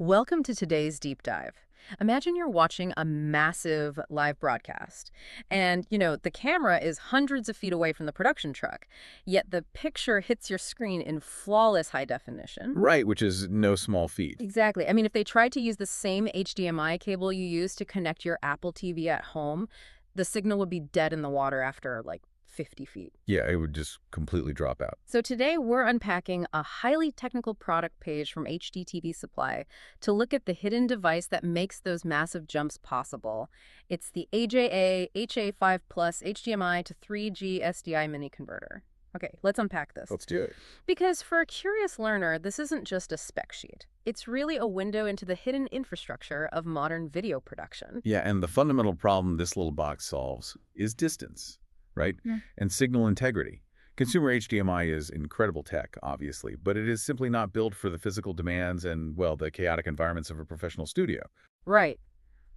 Welcome to today's deep dive. Imagine you're watching a massive live broadcast, and the camera is hundreds of feet away from the production truck, yet the picture hits your screen in flawless high definition. Right, which is no small feat. Exactly. I mean, if they tried to use the same HDMI cable you use to connect your Apple TV at home, the signal would be dead in the water after like 50 feet. Yeah, it would just completely drop out. So today we're unpacking a highly technical product page from HDTV Supply to look at the hidden device that makes those massive jumps possible. It's the AJA HA5-Plus HDMI to 3G-SDI Mini Converter. Okay, let's unpack this. Let's do it. Because for a curious learner, this isn't just a spec sheet. It's really a window into the hidden infrastructure of modern video production. Yeah, and the fundamental problem this little box solves is distance, right? Yeah. And signal integrity. Consumer HDMI is incredible tech, obviously, but it is simply not built for the physical demands and, well, the chaotic environments of a professional studio. Right.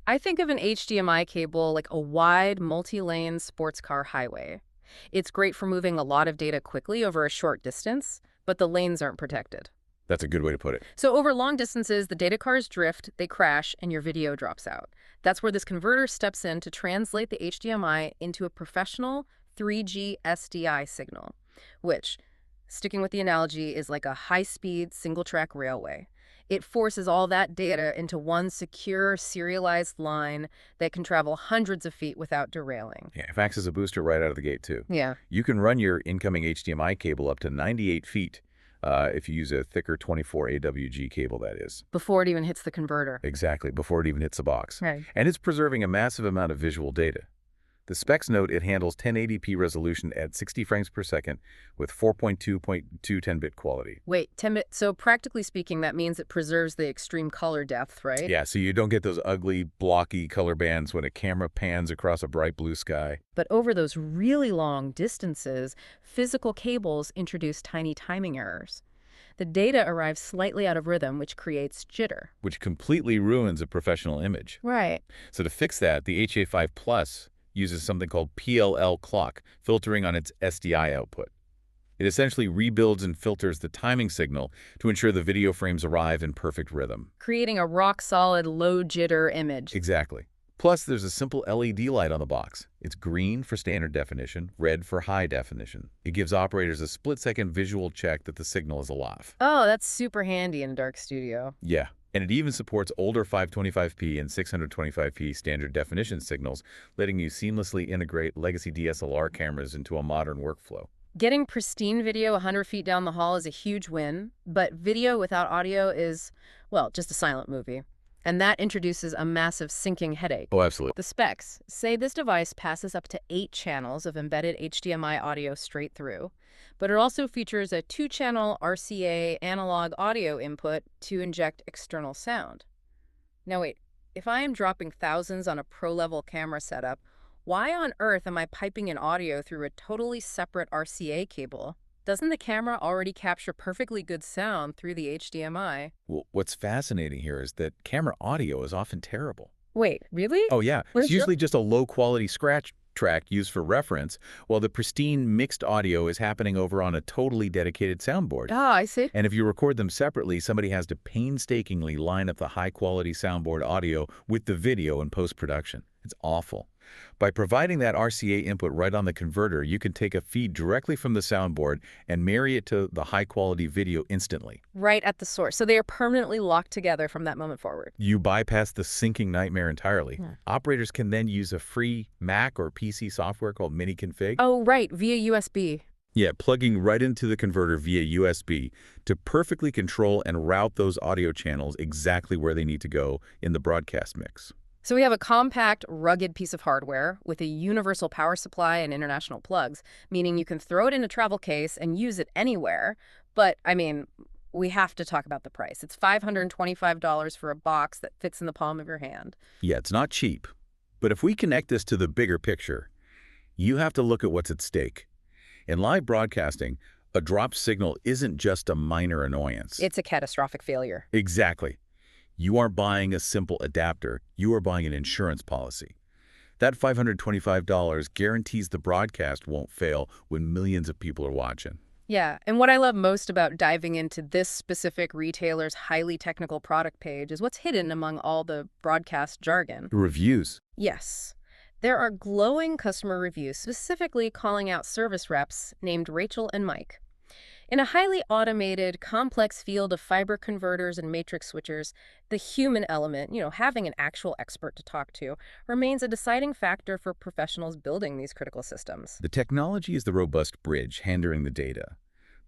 I think of an HDMI cable like a wide, multi-lane sports car highway. It's great for moving a lot of data quickly over a short distance, but the lanes aren't protected. That's a good way to put it. So over long distances, the data cars drift, they crash, and your video drops out. That's where this converter steps in to translate the HDMI into a professional 3G SDI signal, which, sticking with the analogy, is like a high-speed single-track railway. It forces all that data into one secure, serialized line that can travel hundreds of feet without derailing. Yeah, it acts as a booster right out of the gate, too. Yeah. You can run your incoming HDMI cable up to 98 feet if you use a thicker 24 AWG cable, that is. Before it even hits the converter. Exactly, before it even hits the box. Right. And it's preserving a massive amount of visual data. The specs note it handles 1080p resolution at 60 frames per second with 4.2.2 10-bit quality. Wait, 10-bit, so practically speaking, that means it preserves the extreme color depth, right? Yeah, so you don't get those ugly, blocky color bands when a camera pans across a bright blue sky. But over those really long distances, physical cables introduce tiny timing errors. The data arrives slightly out of rhythm, which creates jitter. Which completely ruins a professional image. Right. So to fix that, the HA5 Plus uses something called PLL clock, filtering on its SDI output. It essentially rebuilds and filters the timing signal to ensure the video frames arrive in perfect rhythm. Creating a rock-solid, low-jitter image. Exactly. Plus, there's a simple LED light on the box. It's green for standard definition, red for high definition. It gives operators a split-second visual check that the signal is alive. Oh, that's super handy in a dark studio. Yeah. And it even supports older 525p and 625p standard definition signals, letting you seamlessly integrate legacy DSLR cameras into a modern workflow. Getting pristine video 100 feet down the hall is a huge win, but video without audio is, well, just a silent movie. And that introduces a massive syncing headache. Oh, absolutely. The specs say this device passes up to 8 channels of embedded HDMI audio straight through, but it also features a 2-channel RCA analog audio input to inject external sound. Now wait, if I am dropping thousands on a pro-level camera setup, why on earth am I piping in audio through a totally separate RCA cable? Doesn't the camera already capture perfectly good sound through the HDMI? Well, what's fascinating here is that camera audio is often terrible. Wait, really? Oh, yeah. What It's is usually just a low-quality scratch track used for reference, while the pristine mixed audio is happening over on a totally dedicated soundboard. Ah, I see. And if you record them separately, somebody has to painstakingly line up the high-quality soundboard audio with the video in post-production. It's awful. By providing that RCA input right on the converter, you can take a feed directly from the soundboard and marry it to the high-quality video instantly. Right at the source. So they are permanently locked together from that moment forward. You bypass the syncing nightmare entirely. Hmm. Operators can then use a free Mac or PC software called Mini Config. Oh, right, via USB. Yeah, plugging right into the converter via USB to perfectly control and route those audio channels exactly where they need to go in the broadcast mix. So we have a compact, rugged piece of hardware with a universal power supply and international plugs, meaning you can throw it in a travel case and use it anywhere. But, I mean, we have to talk about the price. It's $525 for a box that fits in the palm of your hand. Yeah, it's not cheap. But if we connect this to the bigger picture, you have to look at what's at stake. In live broadcasting, a dropped signal isn't just a minor annoyance. It's a catastrophic failure. Exactly. You aren't buying a simple adapter, you are buying an insurance policy. That $525 guarantees the broadcast won't fail when millions of people are watching. Yeah, and what I love most about diving into this specific retailer's highly technical product page is what's hidden among all the broadcast jargon. Reviews. Yes, there are glowing customer reviews specifically calling out service reps named Rachel and Mike. In a highly automated, complex field of fiber converters and matrix switchers, the human element, having an actual expert to talk to, remains a deciding factor for professionals building these critical systems. The technology is the robust bridge handling the data,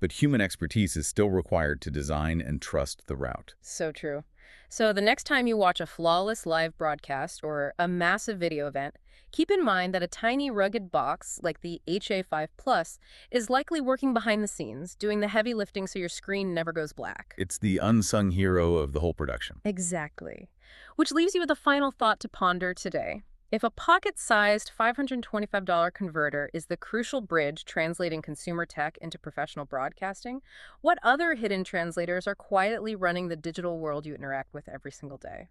but human expertise is still required to design and trust the route. So true. So the next time you watch a flawless live broadcast or a massive video event, keep in mind that a tiny rugged box like the HA5 Plus is likely working behind the scenes, doing the heavy lifting so your screen never goes black. It's the unsung hero of the whole production. Exactly. Which leaves you with a final thought to ponder today. If a pocket-sized $525 converter is the crucial bridge translating consumer tech into professional broadcasting, what other hidden translators are quietly running the digital world you interact with every single day?